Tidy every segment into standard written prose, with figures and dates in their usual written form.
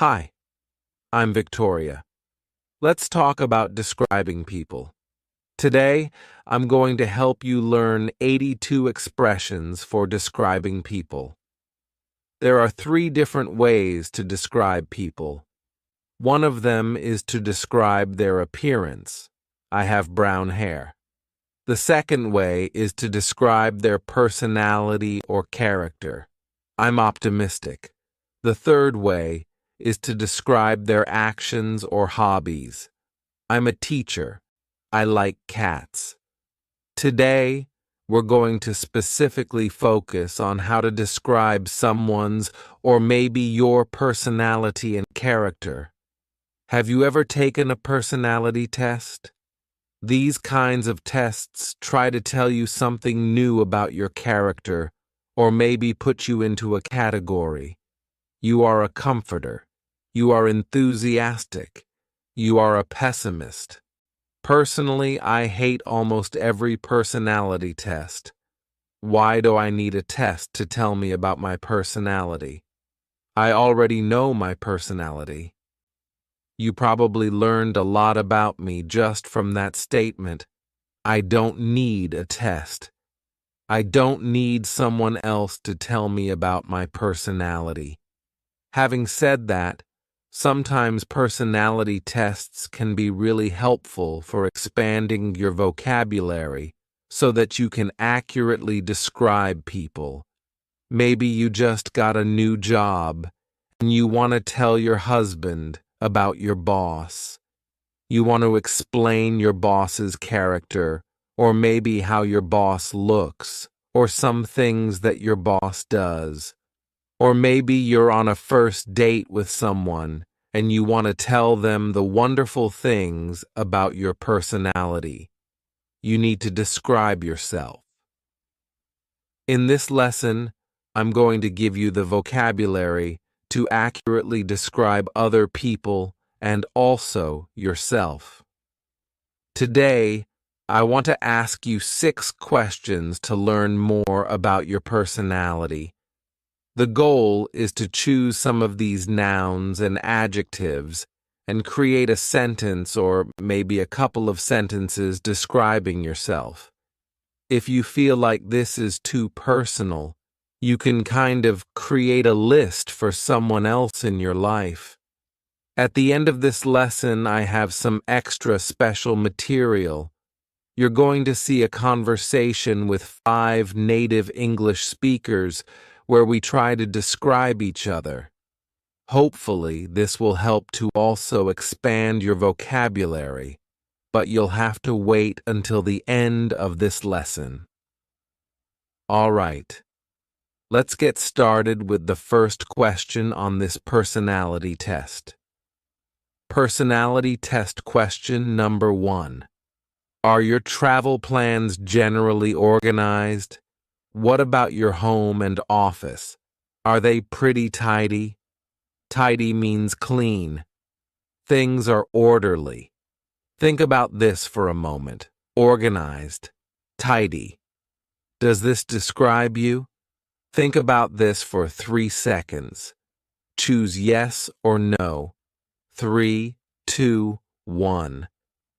Hi, I'm Victoria. Let's talk about describing people. Today, I'm going to help you learn 82 expressions for describing people. There are 3 different ways to describe people. One of them is to describe their appearance. I have brown hair. The second way is to describe their personality or character. I'm optimistic. The third way is to describe their actions or hobbies. I'm a teacher. I like cats. Today, we're going to specifically focus on how to describe someone's or maybe your personality and character. Have you ever taken a personality test? These kinds of tests try to tell you something new about your character or maybe put you into a category. You are a comforter. You are enthusiastic. You are a pessimist. Personally, I hate almost every personality test. Why do I need a test to tell me about my personality? I already know my personality. You probably learned a lot about me just from that statement. I don't need a test. I don't need someone else to tell me about my personality. Having said that, sometimes personality tests can be really helpful for expanding your vocabulary so that you can accurately describe people. Maybe you just got a new job and you want to tell your husband about your boss. You want to explain your boss's character, or maybe how your boss looks, or some things that your boss does. Or maybe you're on a first date with someone and you want to tell them the wonderful things about your personality. You need to describe yourself. In this lesson, I'm going to give you the vocabulary to accurately describe other people and also yourself. Today, I want to ask you 6 questions to learn more about your personality. The goal is to choose some of these nouns and adjectives and create a sentence or maybe a couple of sentences describing yourself. If you feel like this is too personal, you can kind of create a list for someone else in your life. At the end of this lesson, I have some extra special material. You're going to see a conversation with 5 native English speakers where we try to describe each other. Hopefully, this will help to also expand your vocabulary, but you'll have to wait until the end of this lesson. All right, let's get started with the first question on this personality test. Personality test question number 1. Are your travel plans generally organized? What about your home and office? Are they pretty tidy? Tidy means clean. Things are orderly. Think about this for a moment. Organized. Tidy. Does this describe you? Think about this for 3 seconds. Choose yes or no. 3, 2, 1.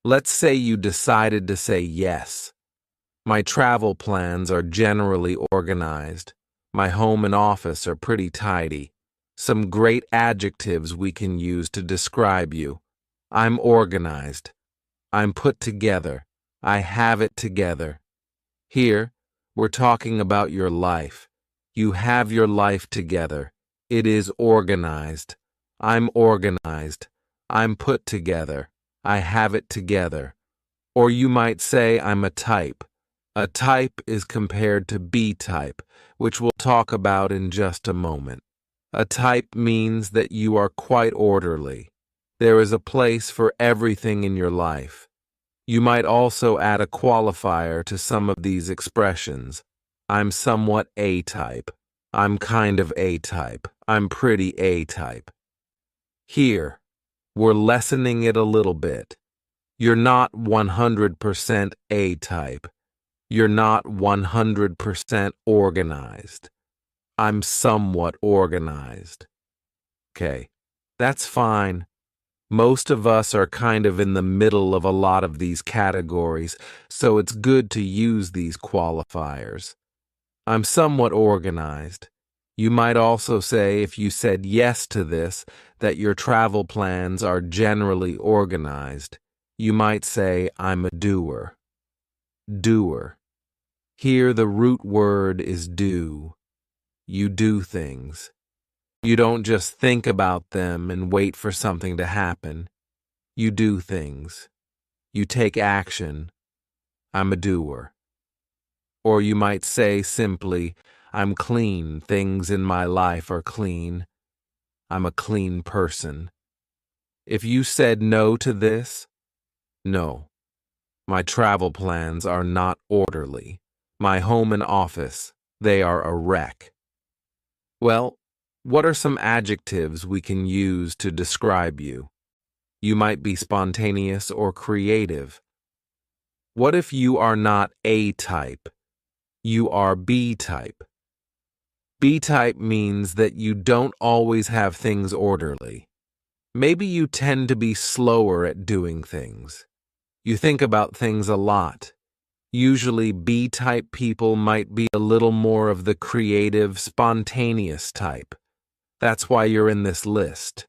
Let's say you decided to say yes. My travel plans are generally organized. My home and office are pretty tidy. Some great adjectives we can use to describe you. I'm organized. I'm put together. I have it together. Here, we're talking about your life. You have your life together. It is organized. I'm organized. I'm put together. I have it together. Or you might say I'm a type. A type is compared to B-type, which we'll talk about in just a moment. A type means that you are quite orderly. There is a place for everything in your life. You might also add a qualifier to some of these expressions. I'm somewhat A-type. I'm kind of A-type. I'm pretty A-type. Here, we're lessening it a little bit. You're not 100% A-type. You're not 100% organized. I'm somewhat organized. Okay, That's fine. Most of us are kind of in the middle of a lot of these categories, so it's good to use these qualifiers. I'm somewhat organized. You might also say, if you said yes to this, that your travel plans are generally organized. You might say, I'm a doer. Doer. Here the root word is do. You do things. You don't just think about them and wait for something to happen. You do things. You take action. I'm a doer. Or you might say simply, I'm clean. Things in my life are clean. I'm a clean person. If you said no to this, no. My travel plans are not orderly. My home and office, they are a wreck. Well, what are some adjectives we can use to describe you? You might be spontaneous or creative. What if you are not A type? You are B type. B type means that you don't always have things orderly. Maybe you tend to be slower at doing things. You think about things a lot. Usually B type people might be a little more of the creative, spontaneous type. That's why you're in this list.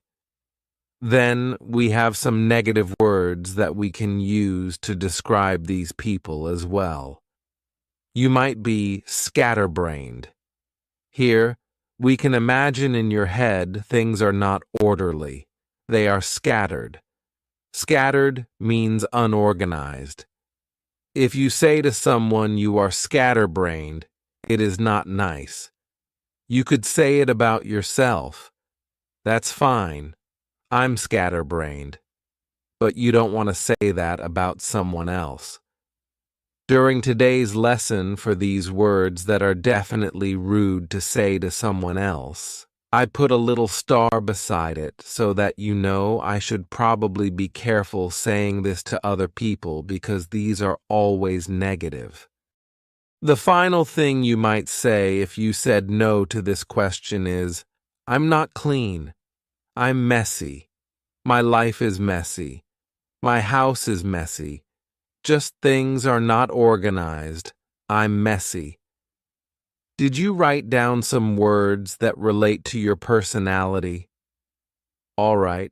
Then we have some negative words that we can use to describe these people as well. You might be scatterbrained. Here, we can imagine in your head things are not orderly. They are scattered. Scattered means unorganized. If you say to someone you are scatterbrained, it is not nice. You could say it about yourself. That's fine. I'm scatterbrained. But you don't want to say that about someone else. During today's lesson for these words that are definitely rude to say to someone else, I put a little star beside it so that you know I should probably be careful saying this to other people because these are always negative. The final thing you might say if you said no to this question is, I'm not clean. I'm messy. My life is messy. My house is messy. Just things are not organized. I'm messy. Did you write down some words that relate to your personality? All right.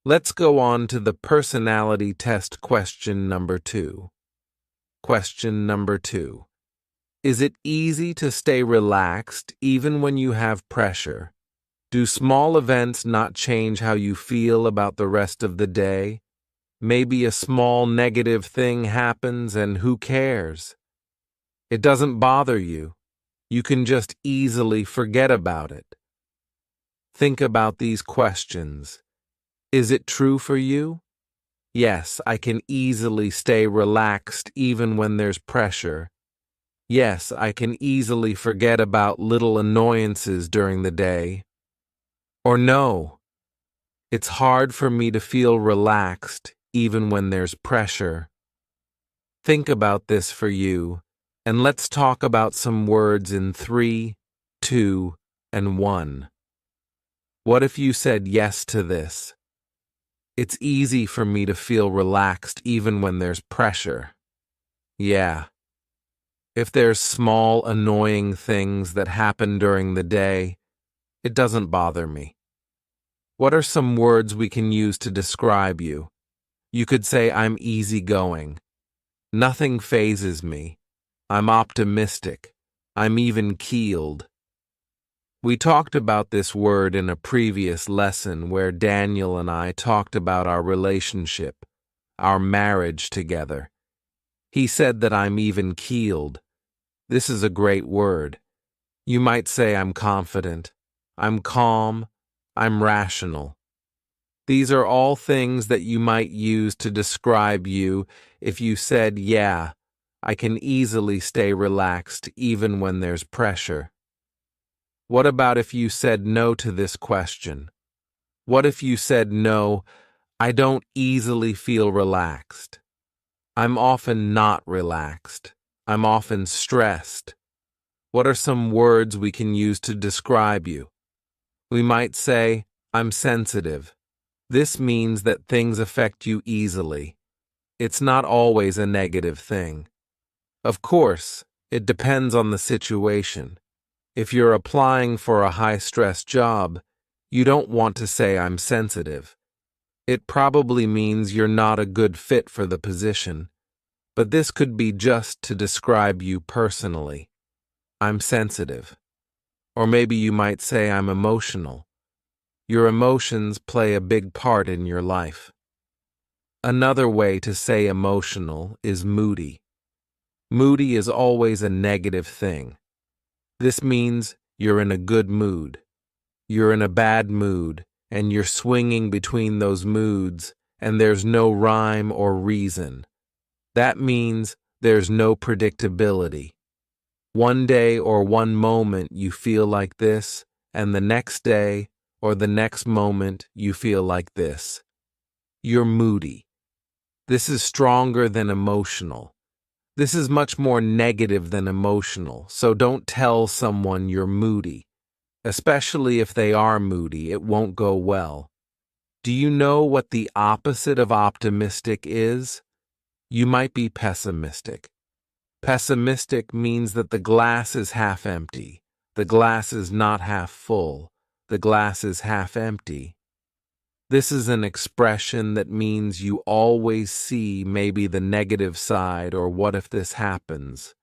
Let's go on to the personality test question number 2. Question number 2. Is it easy to stay relaxed even when you have pressure? Do small events not change how you feel about the rest of the day? Maybe a small negative thing happens and who cares? It doesn't bother you. You can just easily forget about it. Think about these questions. Is it true for you? Yes, I can easily stay relaxed even when there's pressure. Yes, I can easily forget about little annoyances during the day. Or no, it's hard for me to feel relaxed even when there's pressure. Think about this for you, and let's talk about some words in 3, 2, and 1. What if you said yes to this? It's easy for me to feel relaxed even when there's pressure. Yeah. If there's small, annoying things that happen during the day, it doesn't bother me. What are some words we can use to describe you? You could say, I'm easygoing. Nothing phases me. I'm optimistic. I'm even-keeled. We talked about this word in a previous lesson where Daniel and I talked about our relationship, our marriage together. He said that I'm even-keeled. This is a great word. You might say I'm confident, I'm calm, I'm rational. These are all things that you might use to describe you if you said, yeah, I can easily stay relaxed even when there's pressure. What about if you said no to this question? What if you said no, I don't easily feel relaxed. I'm often not relaxed. I'm often stressed. What are some words we can use to describe you? We might say, I'm sensitive. This means that things affect you easily. It's not always a negative thing. Of course, it depends on the situation. If you're applying for a high-stress job, you don't want to say I'm sensitive. It probably means you're not a good fit for the position, but this could be just to describe you personally. I'm sensitive. Or maybe you might say I'm emotional. Your emotions play a big part in your life. Another way to say emotional is moody. Moody is always a negative thing. This means you're in a good mood. You're in a bad mood, and you're swinging between those moods, and there's no rhyme or reason. That means there's no predictability. One day or one moment you feel like this, and the next day or the next moment you feel like this. You're moody. This is stronger than emotional. This is much more negative than emotional, so don't tell someone you're moody. Especially if they are moody, it won't go well. Do you know what the opposite of optimistic is? You might be pessimistic. Pessimistic means that the glass is half empty. The glass is not half full. The glass is half empty. This is an expression that means you always see maybe the negative side or what if this happens.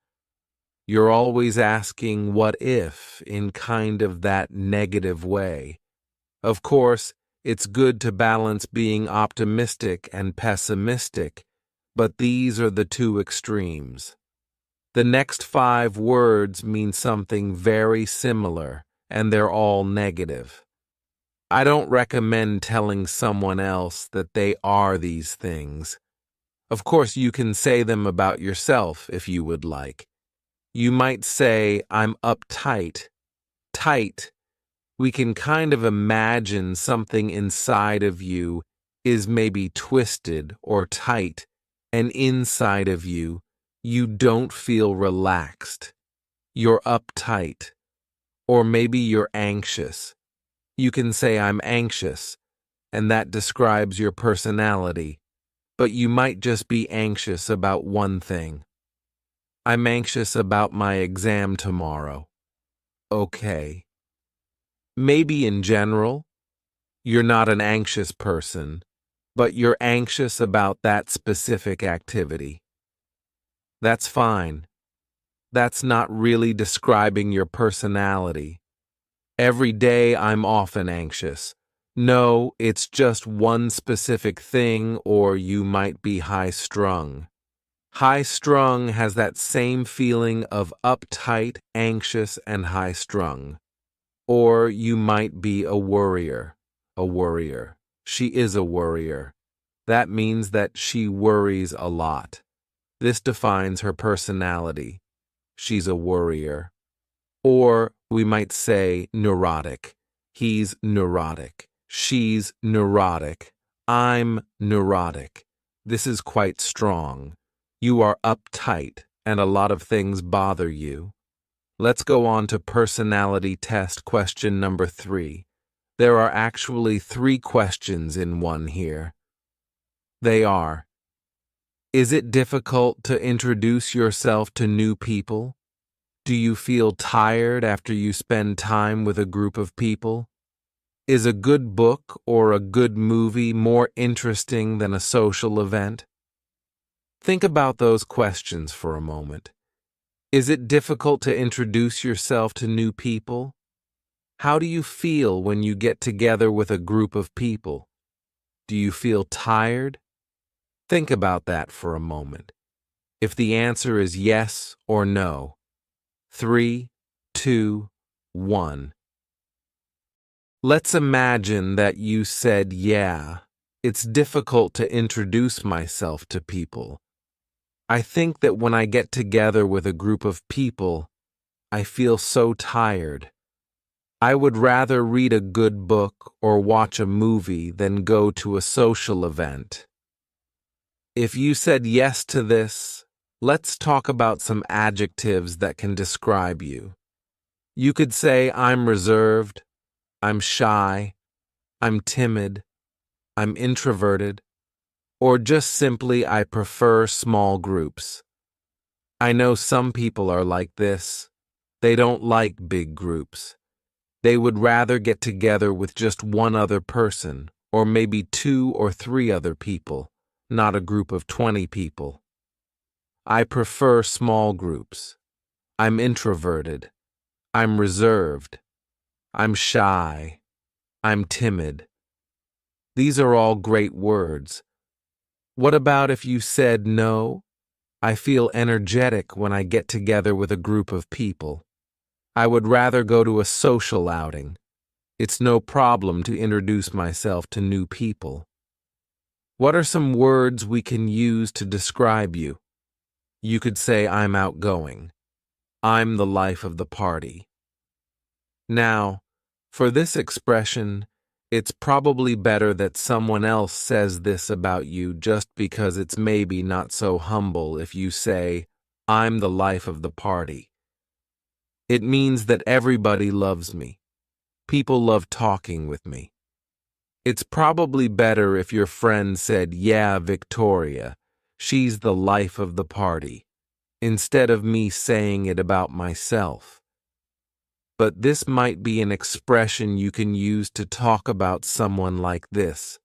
You're always asking what if in kind of that negative way. Of course, it's good to balance being optimistic and pessimistic, but these are the two extremes. The next 5 words mean something very similar, and they're all negative. I don't recommend telling someone else that they are these things. Of course, you can say them about yourself if you would like. You might say, I'm uptight. Tight. We can kind of imagine something inside of you is maybe twisted or tight, and inside of you, you don't feel relaxed. You're uptight. Or maybe you're anxious. You can say, I'm anxious, and that describes your personality, but you might just be anxious about one thing. I'm anxious about my exam tomorrow. Okay. Maybe in general, you're not an anxious person, but you're anxious about that specific activity. That's fine. That's not really describing your personality. Every day I'm often anxious. No, it's just one specific thing, or you might be high-strung. High-strung has that same feeling of uptight, anxious, and high-strung. Or you might be a worrier. A worrier. She is a worrier. That means that she worries a lot. This defines her personality. She's a worrier. Or we might say neurotic. He's neurotic. She's neurotic. I'm neurotic. This is quite strong. You are uptight, and a lot of things bother you. Let's go on to personality test question number 3. There are actually 3 questions in one here. They are: is it difficult to introduce yourself to new people? Do you feel tired after you spend time with a group of people? Is a good book or a good movie more interesting than a social event? Think about those questions for a moment. Is it difficult to introduce yourself to new people? How do you feel when you get together with a group of people? Do you feel tired? Think about that for a moment. If the answer is yes or no. 3, 2, 1. Let's imagine that you said, yeah, it's difficult to introduce myself to people. I think that when I get together with a group of people, I feel so tired. I would rather read a good book or watch a movie than go to a social event. If you said yes to this, let's talk about some adjectives that can describe you. You could say, I'm reserved, I'm shy, I'm timid, I'm introverted, or just simply I prefer small groups. I know some people are like this. They don't like big groups. They would rather get together with just one other person, or maybe 2 or 3 other people, not a group of 20 people. I prefer small groups. I'm introverted. I'm reserved. I'm shy. I'm timid. These are all great words. What about if you said no? I feel energetic when I get together with a group of people. I would rather go to a social outing. It's no problem to introduce myself to new people. What are some words we can use to describe you? You could say I'm outgoing. I'm the life of the party. Now, for this expression, it's probably better that someone else says this about you just because it's maybe not so humble if you say, I'm the life of the party. It means that everybody loves me. People love talking with me. It's probably better if your friend said, yeah, Victoria, she's the life of the party, instead of me saying it about myself. But this might be an expression you can use to talk about someone like this.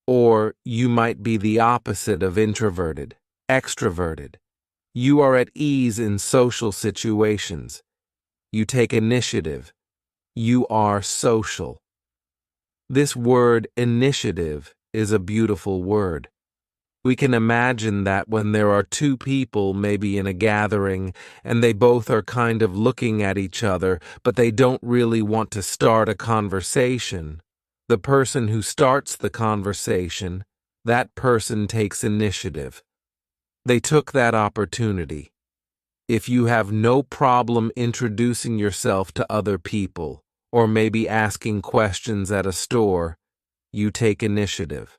Or you might be the opposite of introverted, extroverted. You are at ease in social situations. You take initiative. You are social. This word initiative is a beautiful word. We can imagine that when there are 2 people maybe in a gathering and they both are kind of looking at each other, but they don't really want to start a conversation. The person who starts the conversation, that person takes initiative. They took that opportunity. If you have no problem introducing yourself to other people, or maybe asking questions at a store, you take initiative.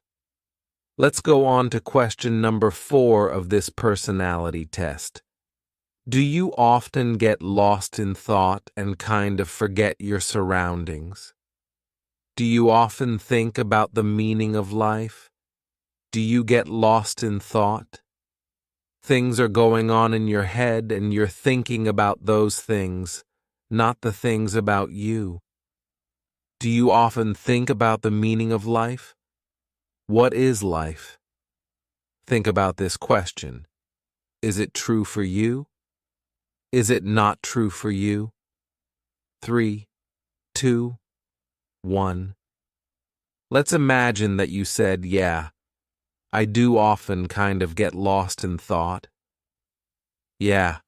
Let's go on to question number 4 of this personality test. Do you often get lost in thought and kind of forget your surroundings? Do you often think about the meaning of life? Do you get lost in thought? Things are going on in your head and you're thinking about those things, not the things about you. Do you often think about the meaning of life? What is life? Think about this question. Is it true for you? Is it not true for you? 3, 2, 1. Let's imagine that you said, yeah, I do often kind of get lost in thought. Yeah,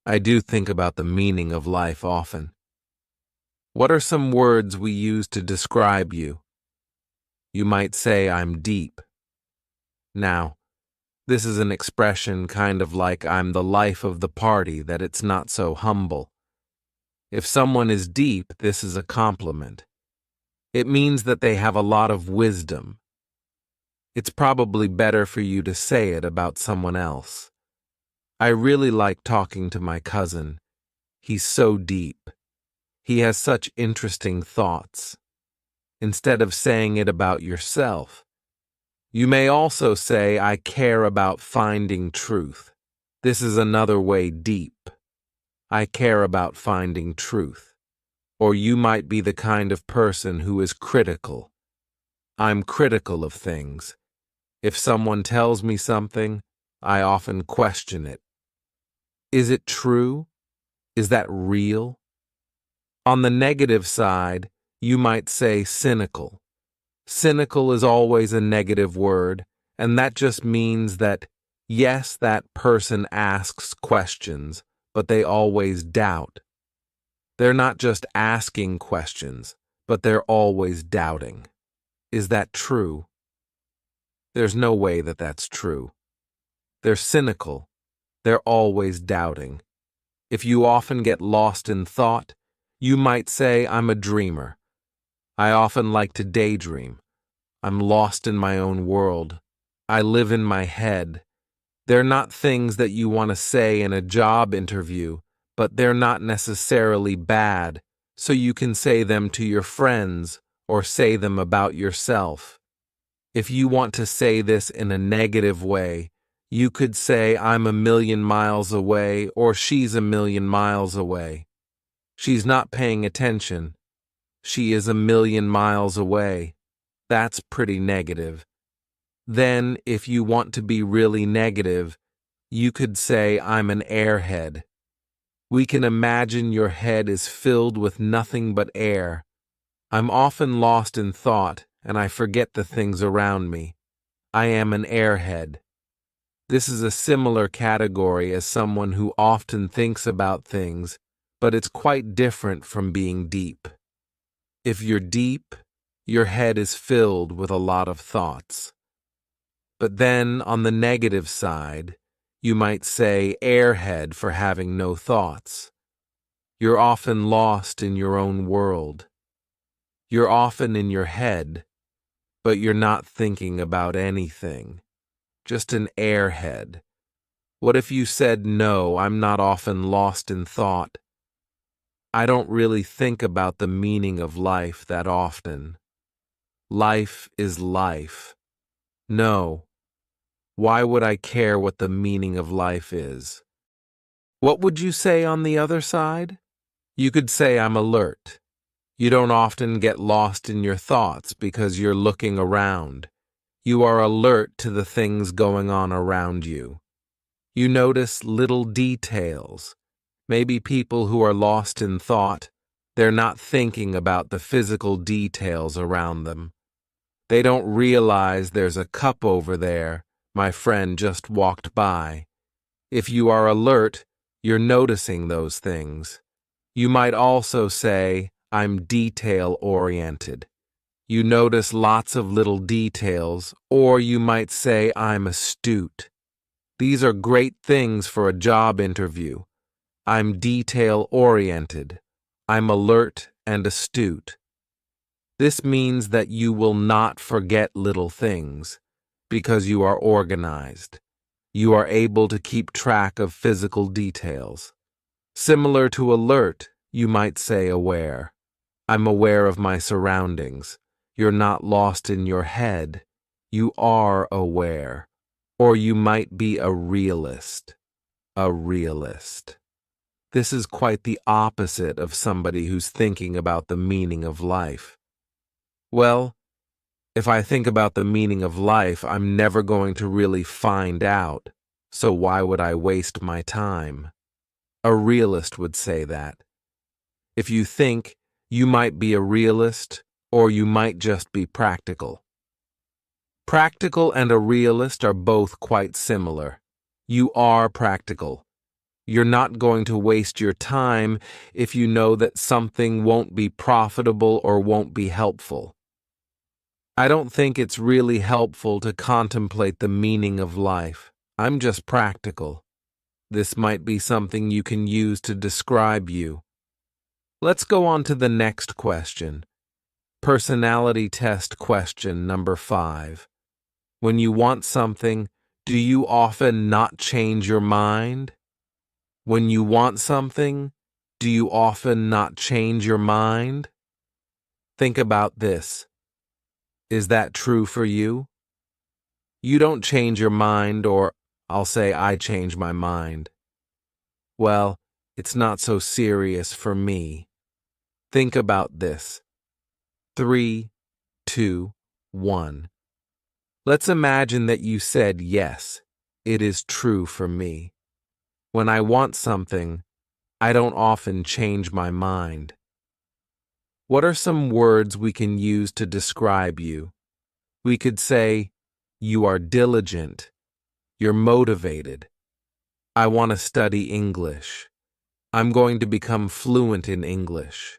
I do think about the meaning of life often. What are some words we use to describe you? You might say, I'm deep. Now, this is an expression kind of like I'm the life of the party, that it's not so humble. If someone is deep, this is a compliment. It means that they have a lot of wisdom. It's probably better for you to say it about someone else. I really like talking to my cousin. He's so deep. He has such interesting thoughts. Instead of saying it about yourself, you may also say, I care about finding truth. This is another way deep. I care about finding truth. Or you might be the kind of person who is critical. I'm critical of things. If someone tells me something, I often question it. Is it true? Is that real? On the negative side, you might say cynical. Cynical is always a negative word, and that just means that, yes, that person asks questions, but they always doubt. They're not just asking questions, but they're always doubting. Is that true? There's no way that that's true. They're cynical. They're always doubting. If you often get lost in thought, you might say, I'm a dreamer. I often like to daydream. I'm lost in my own world. I live in my head. They're not things that you want to say in a job interview, but they're not necessarily bad, so you can say them to your friends or say them about yourself. If you want to say this in a negative way, you could say, I'm a million miles away, or she's a million miles away. She's not paying attention. She is a million miles away. That's pretty negative. Then, if you want to be really negative, you could say, I'm an airhead. We can imagine your head is filled with nothing but air. I'm often lost in thought, and I forget the things around me. I am an airhead. This is a similar category as someone who often thinks about things, but it's quite different from being deep. If you're deep, your head is filled with a lot of thoughts. But then, on the negative side, you might say airhead for having no thoughts. You're often lost in your own world. You're often in your head, but you're not thinking about anything. Just an airhead. What if you said, no, I'm not often lost in thought. I don't really think about the meaning of life that often. Life is life. No. Why would I care what the meaning of life is? What would you say on the other side? You could say I'm alert. You don't often get lost in your thoughts because you're looking around. You are alert to the things going on around you. You notice little details. Maybe people who are lost in thought, they're not thinking about the physical details around them. They don't realize there's a cup over there. My friend just walked by. If you are alert, you're noticing those things. You might also say, I'm detail-oriented. You notice lots of little details, or you might say, I'm astute. These are great things for a job interview. I'm detail-oriented. I'm alert and astute. This means that you will not forget little things, because you are organized. You are able to keep track of physical details. Similar to alert, you might say aware. I'm aware of my surroundings. You're not lost in your head. You are aware. Or you might be a realist. A realist. This is quite the opposite of somebody who's thinking about the meaning of life. Well, if I think about the meaning of life, I'm never going to really find out, so why would I waste my time? A realist would say that. If you think, you might be a realist, or you might just be practical. Practical and a realist are both quite similar. You are practical. You're not going to waste your time if you know that something won't be profitable or won't be helpful. I don't think it's really helpful to contemplate the meaning of life. I'm just practical. This might be something you can use to describe you. Let's go on to the next question. Personality test question number 5. When you want something, do you often not change your mind? When you want something, do you often not change your mind? Think about this. Is that true for you? You don't change your mind, or I'll say I change my mind. Well, it's not so serious for me. Think about this. 3, 2, 1. Let's imagine that you said, yes, it is true for me. When I want something, I don't often change my mind. What are some words we can use to describe you? We could say, you are diligent. You're motivated. I want to study English. I'm going to become fluent in English.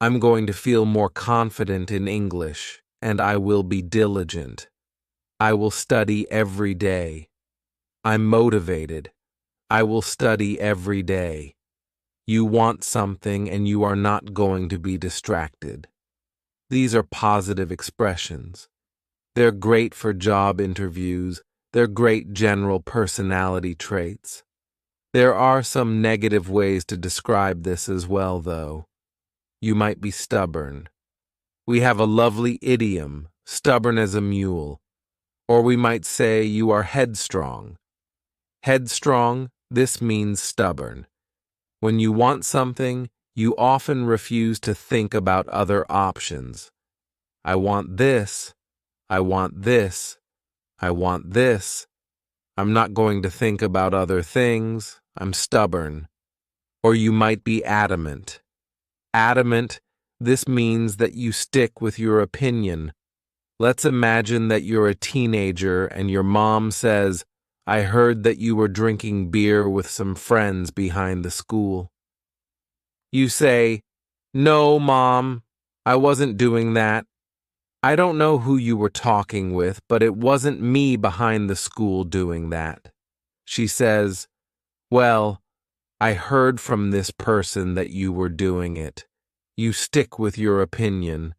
I'm going to feel more confident in English, and I will be diligent. I will study every day. I'm motivated. I will study every day. You want something and you are not going to be distracted. These are positive expressions. They're great for job interviews. They're great general personality traits. There are some negative ways to describe this as well, though. You might be stubborn. We have a lovely idiom, stubborn as a mule. Or we might say you are headstrong. Headstrong, this means stubborn. When you want something, you often refuse to think about other options. I want this. I want this. I want this. I'm not going to think about other things. I'm stubborn. Or you might be adamant. Adamant, this means that you stick with your opinion. Let's imagine that you're a teenager and your mom says, I heard that you were drinking beer with some friends behind the school. You say, No, Mom, I wasn't doing that. I don't know who you were talking with, but it wasn't me behind the school doing that. She says, Well, I heard from this person that you were doing it. You stick with your opinion.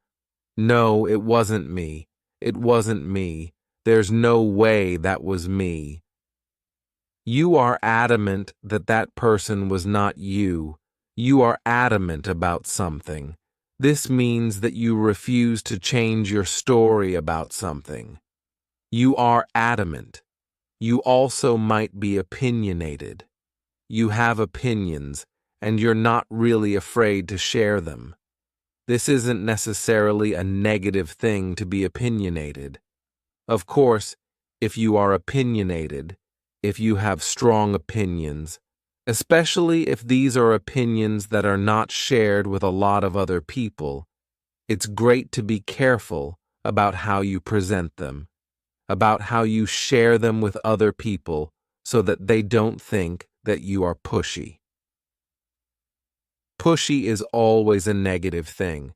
No, it wasn't me. It wasn't me. There's no way that was me. You are adamant that that person was not you. You are adamant about something. This means that you refuse to change your story about something. You are adamant. You also might be opinionated. You have opinions, and you're not really afraid to share them. This isn't necessarily a negative thing to be opinionated. Of course, if you are opinionated, if you have strong opinions, especially if these are opinions that are not shared with a lot of other people, it's great to be careful about how you present them, about how you share them with other people so that they don't think that you are pushy. Pushy is always a negative thing.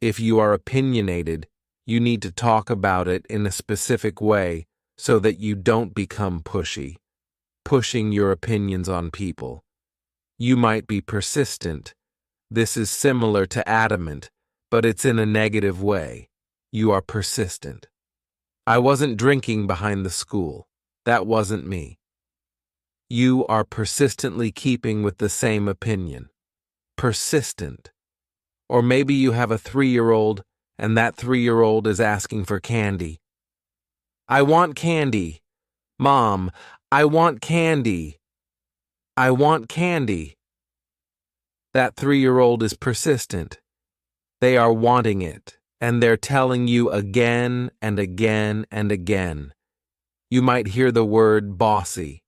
If you are opinionated, you need to talk about it in a specific way so that you don't become pushy, pushing your opinions on people. You might be persistent. This is similar to adamant, but it's in a negative way. You are persistent. I wasn't drinking behind the school. That wasn't me. You are persistently keeping with the same opinion. Persistent. Or maybe you have a 3-year-old and that 3-year-old is asking for candy. I want candy. Mom, I want candy. I want candy. That 3-year-old is persistent. They are wanting it, and they're telling you again and again and again. You might hear the word bossy.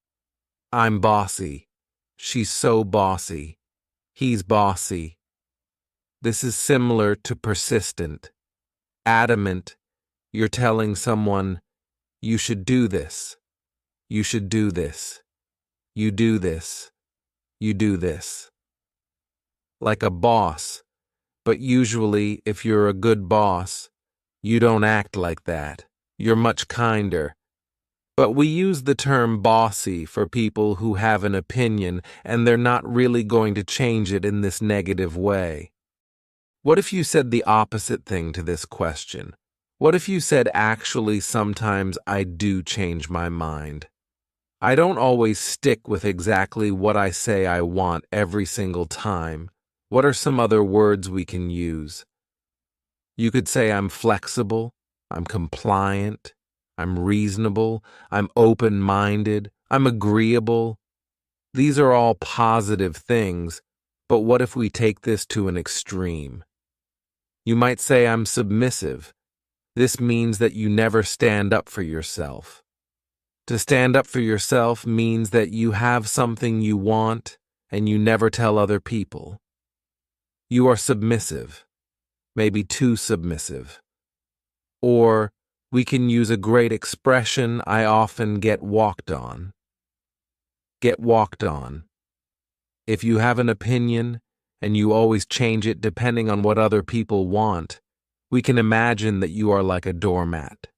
I'm bossy. She's so bossy. He's bossy. This is similar to persistent. Adamant, you're telling someone, you should do this. You should do this. You do this. You do this. Like a boss, but usually if you're a good boss, you don't act like that. You're much kinder. But we use the term bossy for people who have an opinion and they're not really going to change it in this negative way. What if you said the opposite thing to this question? What if you said, actually, sometimes I do change my mind? I don't always stick with exactly what I say I want every single time. What are some other words we can use? You could say I'm flexible, I'm compliant, I'm reasonable, I'm open-minded, I'm agreeable. These are all positive things, but what if we take this to an extreme? You might say I'm submissive. This means that you never stand up for yourself. To stand up for yourself means that you have something you want and you never tell other people. You are submissive, maybe too submissive. Or we can use a great expression I often get walked on. Get walked on. If you have an opinion and you always change it depending on what other people want, we can imagine that you are like a doormat.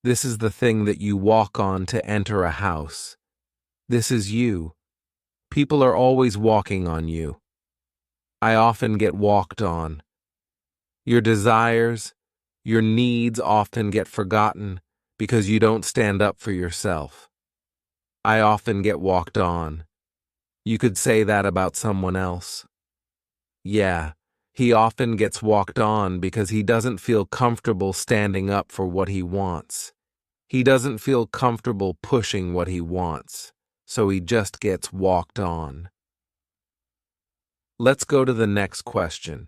This is the thing that you walk on to enter a house. This is you. People are always walking on you. I often get walked on. Your desires, your needs often get forgotten because you don't stand up for yourself. I often get walked on. You could say that about someone else. Yeah, He often gets walked on because he doesn't feel comfortable standing up for what he wants. He doesn't feel comfortable pushing what he wants, so he just gets walked on. Let's go to the next question.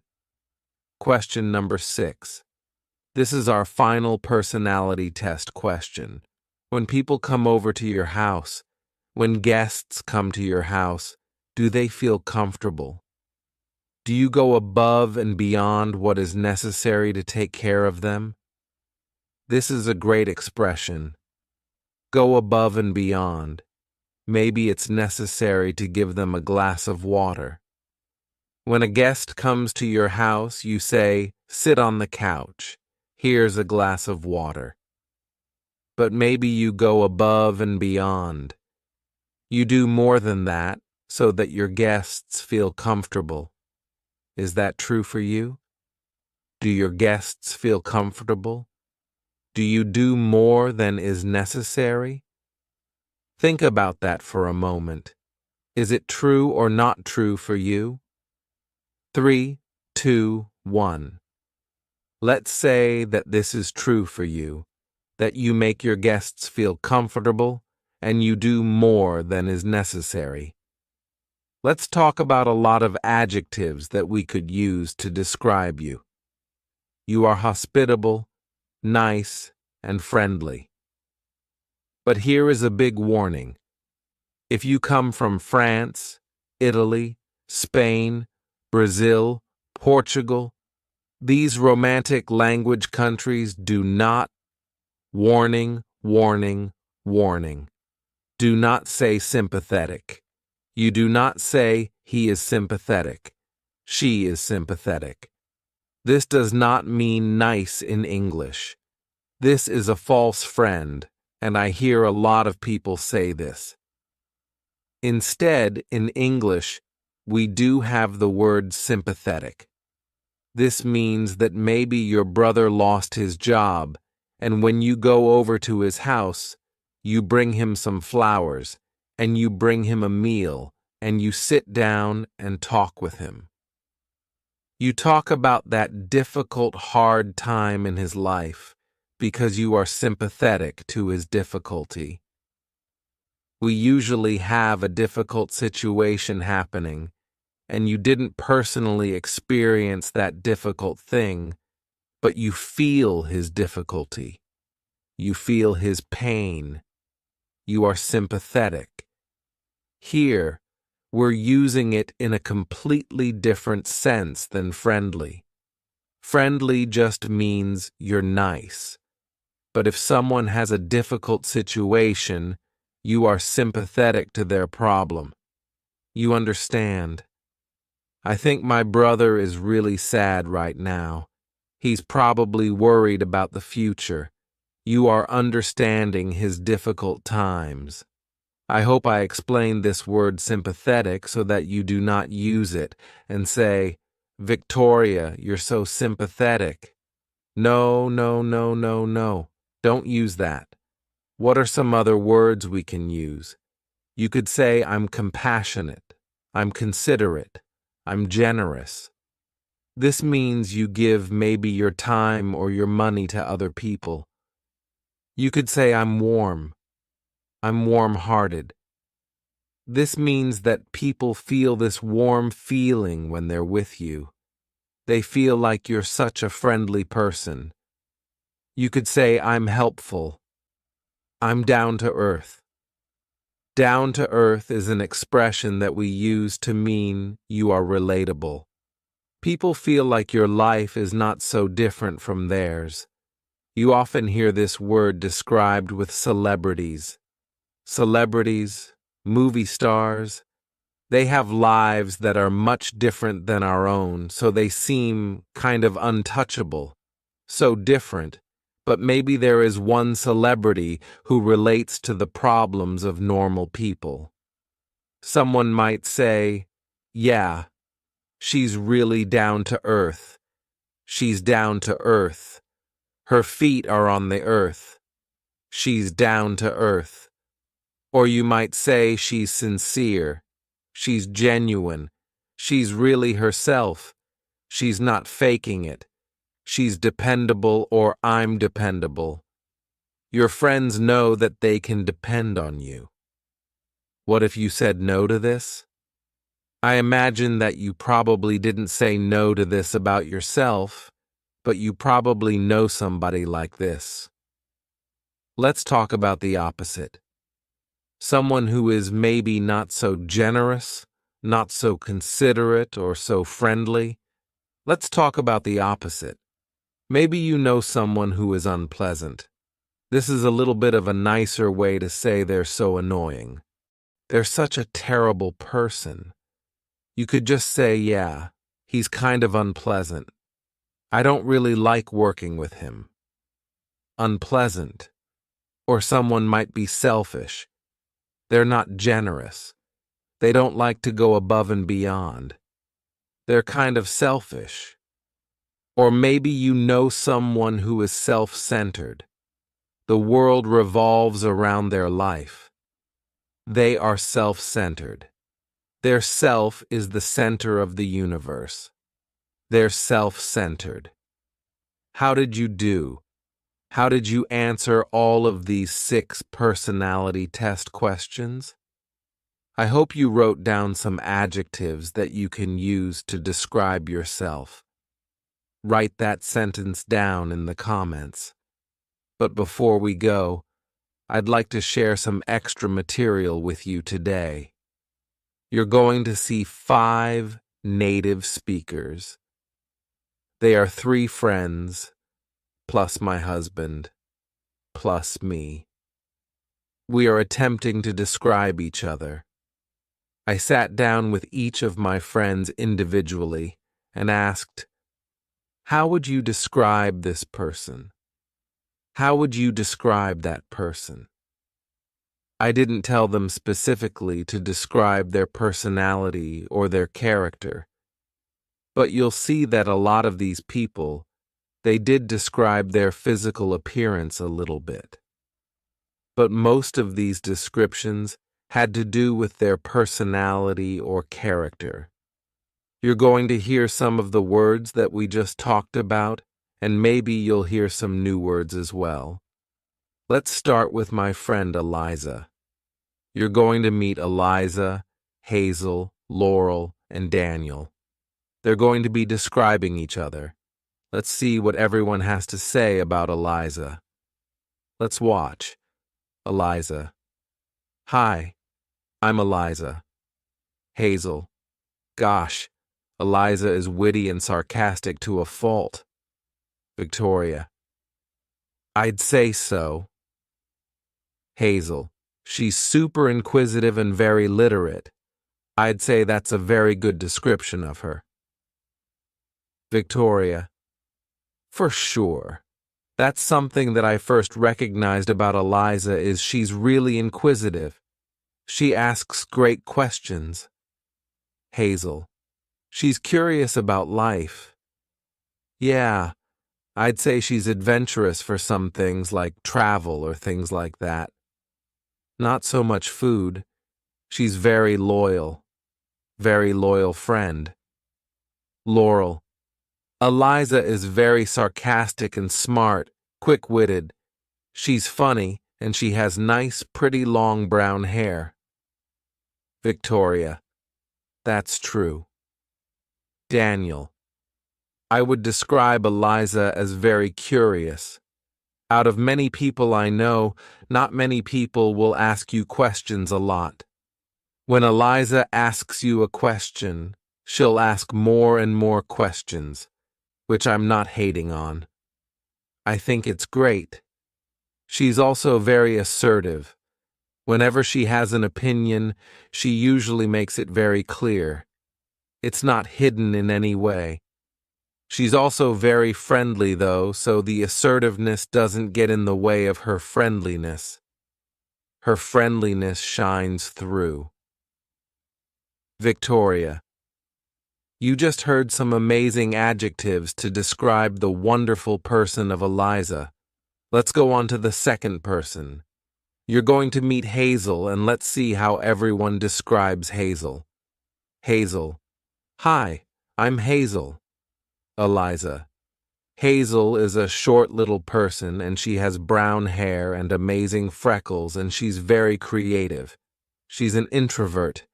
Question number 6. This is our final personality test question. When people come over to your house, when guests come to your house, do they feel comfortable? Do you go above and beyond what is necessary to take care of them? This is a great expression. Go above and beyond. Maybe it's necessary to give them a glass of water. When a guest comes to your house, you say, "Sit on the couch. Here's a glass of water." But maybe you go above and beyond. You do more than that so that your guests feel comfortable. Is that true for you? Do your guests feel comfortable? Do you do more than is necessary? Think about that for a moment. Is it true or not true for you? 3, 2, 1. Let's say that this is true for you, that you make your guests feel comfortable and you do more than is necessary. Let's talk about a lot of adjectives that we could use to describe you. You are hospitable, nice, and friendly. But here is a big warning. If you come from France, Italy, Spain, Brazil, Portugal, these romantic language countries do not, warning, warning, warning. Do not say sympathetic. You do not say he is sympathetic. She is sympathetic. This does not mean nice in English. This is a false friend, and I hear a lot of people say this. Instead, in English, we do have the word sympathetic. This means that maybe your brother lost his job, and when you go over to his house, you bring him some flowers, and you bring him a meal, and you sit down and talk with him. You talk about that difficult, hard time in his life because you are sympathetic to his difficulty. We usually have a difficult situation happening, and you didn't personally experience that difficult thing, but you feel his difficulty. You feel his pain. You are sympathetic. Here, we're using it in a completely different sense than friendly. Friendly just means you're nice. But if someone has a difficult situation, you are sympathetic to their problem. You understand. I think my brother is really sad right now. He's probably worried about the future. You are understanding his difficult times. I hope I explained this word sympathetic so that you do not use it and say, "Victoria, you're so sympathetic." No, no, no, no, no. Don't use that. What are some other words we can use? You could say, "I'm compassionate. I'm considerate. I'm generous." This means you give maybe your time or your money to other people. You could say, "I'm warm. I'm warm-hearted." This means that people feel this warm feeling when they're with you. They feel like you're such a friendly person. You could say, "I'm helpful. I'm down to earth." Down to earth is an expression that we use to mean you are relatable. People feel like your life is not so different from theirs. You often hear this word described with celebrities. Celebrities, movie stars, they have lives that are much different than our own, so they seem kind of untouchable, so different, but maybe there is one celebrity who relates to the problems of normal people. Someone might say, "Yeah, she's really down to earth. She's down to earth. Her feet are on the earth. She's down to earth." Or you might say she's sincere, she's genuine, she's really herself, She's not faking it. She's dependable, or I'm dependable. Your friends know that they can depend on you. What if you said no to this? I imagine that you probably didn't say no to this about yourself, but you probably know somebody like this. Let's talk about the opposite. Someone who is maybe not so generous, not so considerate, or so friendly. Let's talk about the opposite. Maybe you know someone who is unpleasant. This is a little bit of a nicer way to say they're so annoying. They're such a terrible person. You could just say, yeah, he's kind of unpleasant. I don't really like working with him. Unpleasant. Or someone might be selfish. They're not generous. They don't like to go above and beyond. They're kind of selfish. Or maybe you know someone who is self-centered. The world revolves around their life. They are self-centered. Their self is the center of the universe. They're self-centered. How did you do? How did you answer all of these 6 personality test questions? I hope you wrote down some adjectives that you can use to describe yourself. Write that sentence down in the comments. But before we go, I'd like to share some extra material with you today. You're going to see 5 native speakers. They are 3 friends, plus my husband, plus me. We are attempting to describe each other. I sat down with each of my friends individually and asked, how would you describe this person? How would you describe that person? I didn't tell them specifically to describe their personality or their character, but you'll see that a lot of these people, they did describe their physical appearance a little bit. But most of these descriptions had to do with their personality or character. You're going to hear some of the words that we just talked about, and maybe you'll hear some new words as well. Let's start with my friend Eliza. You're going to meet Eliza, Hazel, Laurel, and Daniel. They're going to be describing each other. Let's see what everyone has to say about Eliza. Let's watch. Eliza. Hi, I'm Eliza. Hazel. Gosh, Eliza is witty and sarcastic to a fault. Victoria. I'd say so. Hazel. She's super inquisitive and very literate. I'd say that's a very good description of her. Victoria. For sure. That's something that I first recognized about Eliza is she's really inquisitive. She asks great questions. Hazel. She's curious about life. Yeah, I'd say she's adventurous for some things like travel or things like that. Not so much food. She's very loyal friend. Laurel. Eliza is very sarcastic and smart, quick-witted. She's funny, and she has nice, pretty long brown hair. Victoria. That's true. Daniel. I would describe Eliza as very curious. Out of many people I know, not many people will ask you questions a lot. When Eliza asks you a question, she'll ask more and more questions, which I'm not hating on. I think it's great. She's also very assertive. Whenever she has an opinion, she usually makes it very clear. It's not hidden in any way. She's also very friendly, though, so the assertiveness doesn't get in the way of her friendliness. Her friendliness shines through. Victoria. You just heard some amazing adjectives to describe the wonderful person of Eliza. Let's go on to the second person. You're going to meet Hazel, and let's see how everyone describes Hazel. Hazel. Hi, I'm Hazel. Eliza. Hazel is a short little person and she has brown hair and amazing freckles and she's very creative. She's an introvert.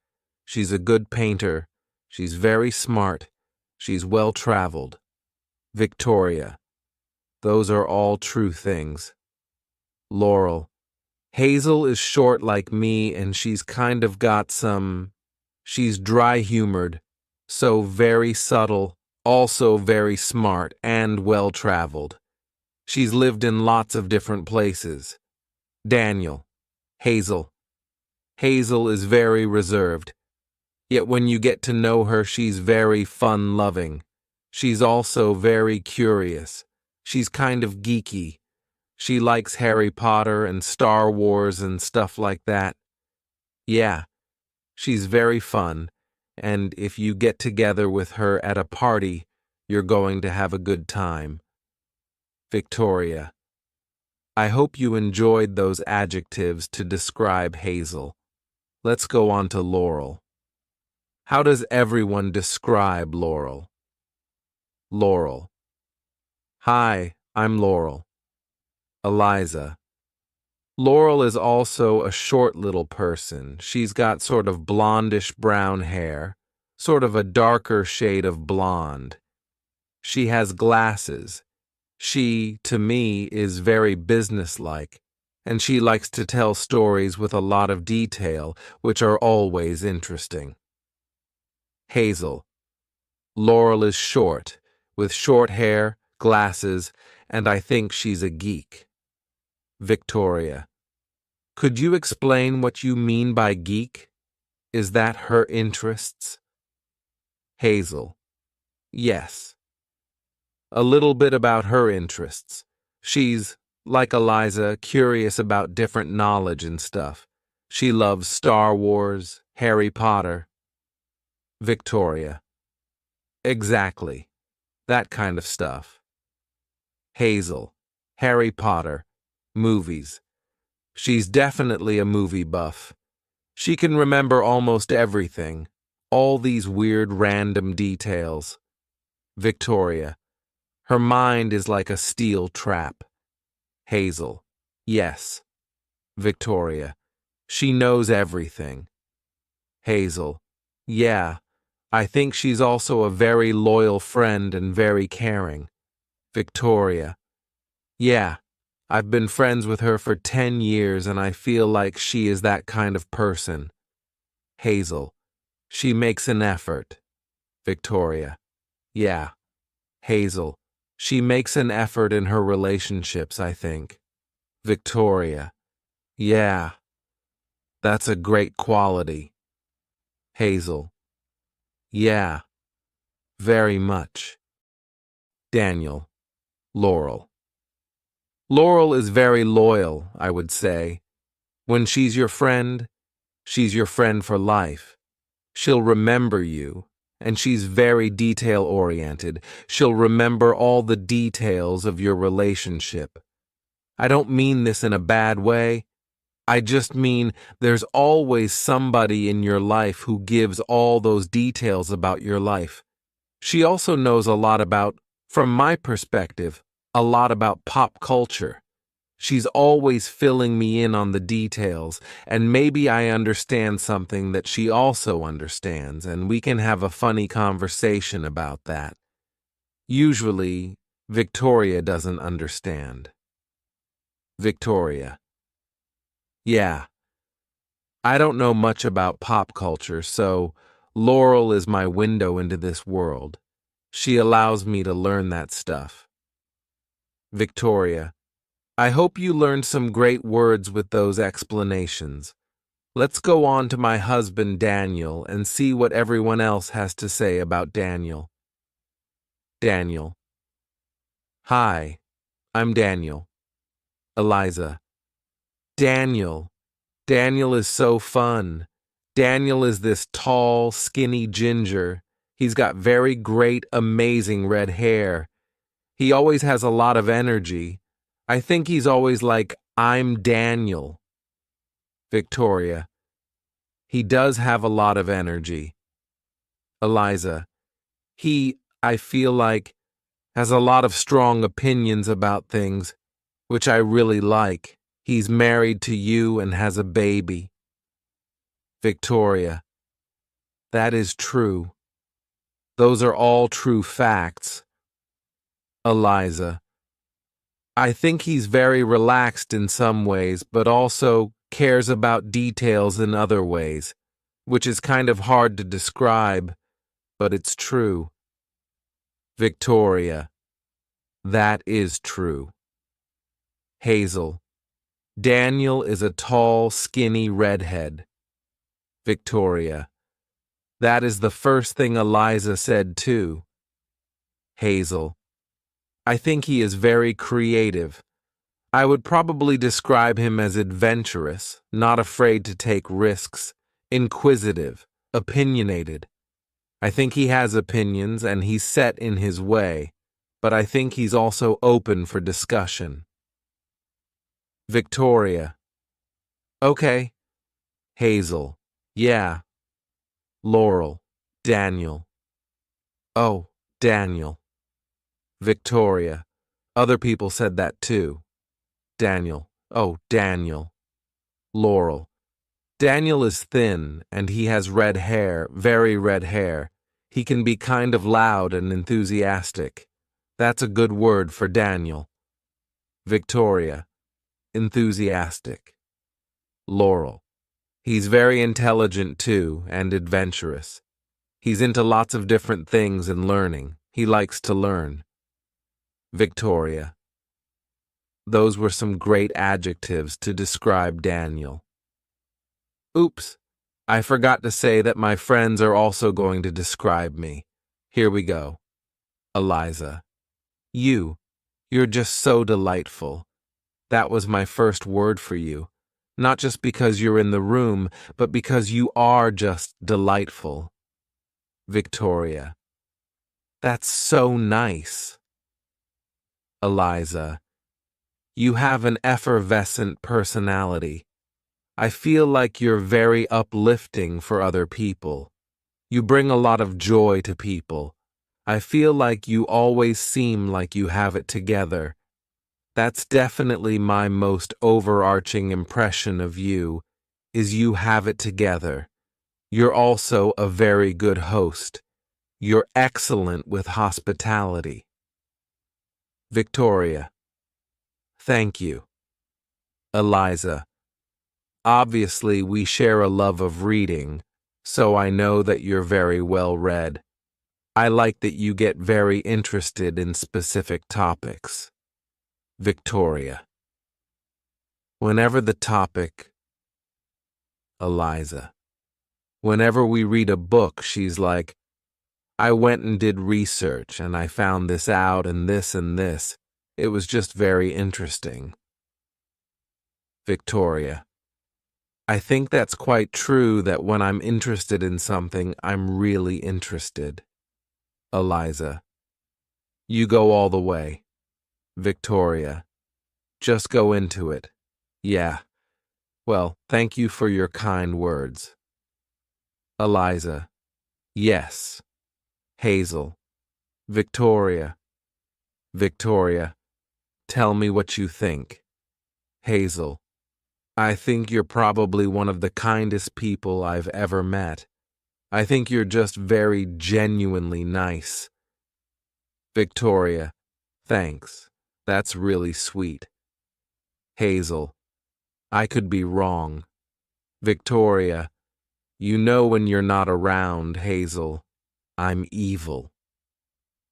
She's a good painter. She's very smart. She's well-traveled. Victoria. Those are all true things. Laurel. Hazel is short like me and she's kind of got some... She's dry-humored, so very subtle, also very smart and well-traveled. She's lived in lots of different places. Daniel. Hazel. Hazel is very reserved. Yet when you get to know her, she's very fun-loving. She's also very curious. She's kind of geeky. She likes Harry Potter and Star Wars and stuff like that. Yeah, she's very fun, and if you get together with her at a party, you're going to have a good time. Victoria. I hope you enjoyed those adjectives to describe Hazel. Let's go on to Laurel. How does everyone describe Laurel? Laurel. Hi, I'm Laurel. Eliza. Laurel is also a short little person. She's got sort of blondish brown hair, sort of a darker shade of blonde. She has glasses. She, to me, is very businesslike, and she likes to tell stories with a lot of detail, which are always interesting. Hazel. Laurel is short, with short hair, glasses, and I think she's a geek. Victoria. Could you explain what you mean by geek? Is that her interests? Hazel. Yes. A little bit about her interests. She's, like Eliza, curious about different knowledge and stuff. She loves Star Wars, Harry Potter. Victoria. Exactly. That kind of stuff. Hazel. Harry Potter. Movies. She's definitely a movie buff. She can remember almost everything. All these weird random details. Victoria. Her mind is like a steel trap. Hazel. Yes. Victoria. She knows everything. Hazel. Yeah. I think she's also a very loyal friend and very caring. Victoria. Yeah. I've been friends with her for 10 years and I feel like she is that kind of person. Hazel. She makes an effort. Victoria. Yeah. Hazel. She makes an effort in her relationships, I think. Victoria. Yeah. That's a great quality. Hazel. Yeah. Very much. Daniel. Laurel. Laurel is very loyal, I would say. When she's your friend for life. She'll remember you, and she's very detail-oriented. She'll remember all the details of your relationship. I don't mean this in a bad way. I just mean there's always somebody in your life who gives all those details about your life. She also knows a lot about, from my perspective, a lot about pop culture. She's always filling me in on the details, and maybe I understand something that she also understands, and we can have a funny conversation about that. Usually, Victoria doesn't understand. Victoria. Yeah. I don't know much about pop culture, so Laurel is my window into this world. She allows me to learn that stuff. Victoria. I hope you learned some great words with those explanations. Let's go on to my husband Daniel and see what everyone else has to say about Daniel. Daniel. Hi, I'm Daniel. Eliza. Daniel. Daniel is so fun. Daniel is this tall, skinny ginger. He's got very great, amazing red hair. He always has a lot of energy. I think he's always like, I'm Daniel. Victoria. He does have a lot of energy. Eliza. I feel like, Has a lot of strong opinions about things, which I really like. He's married to you and has a baby. Victoria. That is true. Those are all true facts. Eliza. I think he's very relaxed in some ways, but also cares about details in other ways, which is kind of hard to describe, but it's true. Victoria. That is true. Hazel. Daniel is a tall, skinny redhead. Victoria. That is the first thing Eliza said too. Hazel. I think he is very creative. I would probably describe him as adventurous, not afraid to take risks, inquisitive, opinionated. I think he has opinions and he's set in his way, but I think he's also open for discussion. Victoria. Okay. Hazel. Yeah. Laurel. Daniel. Oh, Daniel. Victoria. Other people said that too. Daniel. Oh, Daniel. Laurel. Daniel is thin, and he has red hair, very red hair. He can be kind of loud and enthusiastic. That's a good word for Daniel. Victoria. Enthusiastic. Laurel. He's very intelligent too, and adventurous. He's into lots of different things and learning. He likes to learn. Victoria. Those were some great adjectives to describe Daniel. Oops, I forgot to say that my friends are also going to describe me. Here we go. Eliza. You're just so delightful. That was my first word for you. Not just because you're in the room, but because you are just delightful. Victoria. That's so nice. Eliza. You have an effervescent personality. I feel like you're very uplifting for other people. You bring a lot of joy to people. I feel like you always seem like you have it together. That's definitely my most overarching impression of you, is you have it together. You're also a very good host. You're excellent with hospitality. Victoria. Thank you. Eliza. Obviously, we share a love of reading, so I know that you're very well read. I like that you get very interested in specific topics. Victoria. Whenever the topic. Eliza. Whenever we read a book, she's like, I went and did research and I found this out and this and this. It was just very interesting. Victoria. I think that's quite true that when I'm interested in something, I'm really interested. Eliza. You go all the way. Victoria. Just go into it. Yeah. Well, thank you for your kind words. Eliza. Yes. Hazel. Victoria. Victoria. Tell me what you think. Hazel. I think you're probably one of the kindest people I've ever met. I think you're just very genuinely nice. Victoria. Thanks. That's really sweet. Hazel. I could be wrong. Victoria. You know when you're not around, Hazel. I'm evil.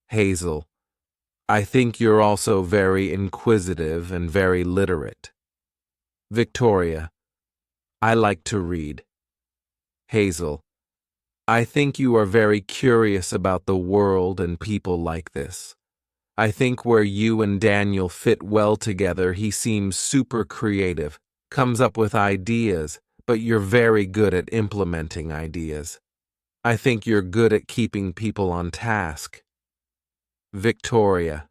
Hazel. I think you're also very inquisitive and very literate. Victoria. I like to read. Hazel. I think you are very curious about the world and people like this. I think where you and Daniel fit well together, he seems super creative, comes up with ideas, but you're very good at implementing ideas. I think you're good at keeping people on task. Victoria.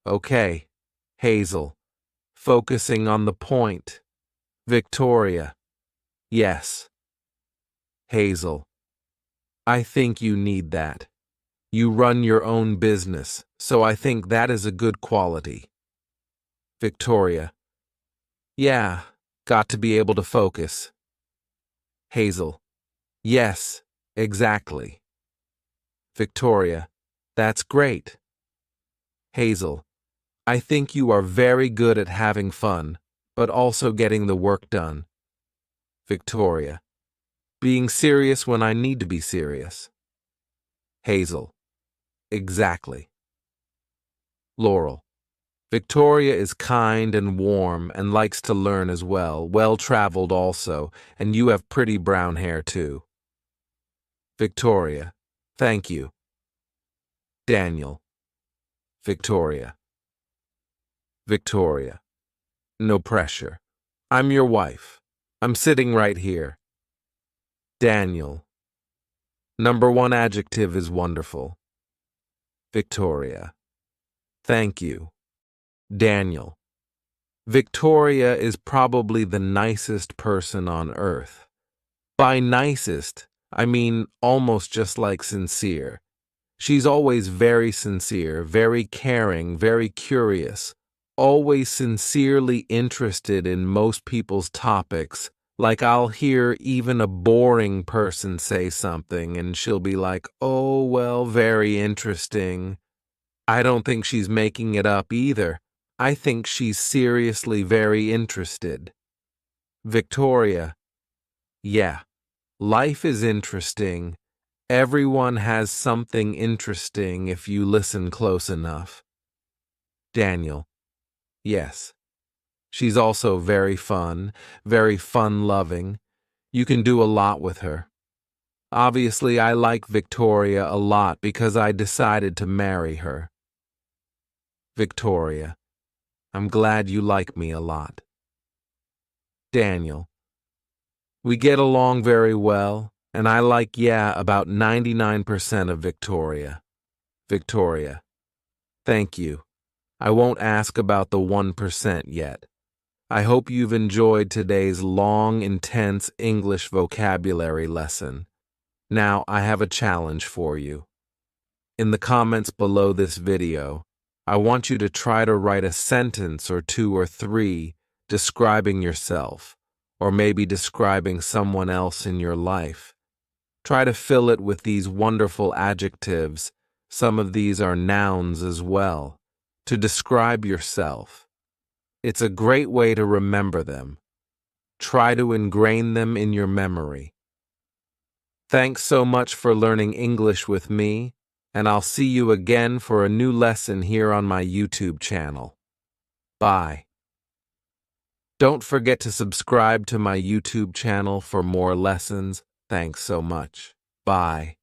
Okay. Hazel. Focusing on the point. Victoria. Yes. Hazel. I think you need that. You run your own business, so I think that is a good quality. Victoria. Yeah, got to be able to focus. Hazel. Yes, exactly. Victoria. That's great. Hazel. I think you are very good at having fun, but also getting the work done. Victoria. Being serious when I need to be serious. Hazel. Exactly. Laurel. Victoria is kind and warm and likes to learn as well, well-traveled also, and you have pretty brown hair too. Victoria. Thank you. Daniel. Victoria. Victoria. No pressure. I'm your wife. I'm sitting right here. Daniel. Number one adjective is wonderful. Victoria. Thank you. Daniel. Victoria is probably the nicest person on earth. By nicest, I mean almost just like sincere. She's always very sincere, very caring, very curious, always sincerely interested in most people's topics. Like I'll hear even a boring person say something and she'll be like, oh, well, very interesting. I don't think she's making it up either. I think she's seriously very interested. Victoria. Yeah, life is interesting. Everyone has something interesting if you listen close enough. Daniel. Yes. She's also very fun-loving. You can do a lot with her. Obviously, I like Victoria a lot because I decided to marry her. Victoria. I'm glad you like me a lot. Daniel. We get along very well, and I like, about 99% of Victoria. Victoria. Thank you. I won't ask about the 1% yet. I hope you've enjoyed today's long, intense English vocabulary lesson. Now, I have a challenge for you. In the comments below this video, I want you to try to write a sentence or two or three describing yourself, or maybe describing someone else in your life. Try to fill it with these wonderful adjectives. Some of these are nouns as well, to describe yourself. It's a great way to remember them. Try to ingrain them in your memory. Thanks so much for learning English with me, and I'll see you again for a new lesson here on my YouTube channel. Bye. Don't forget to subscribe to my YouTube channel for more lessons. Thanks so much. Bye.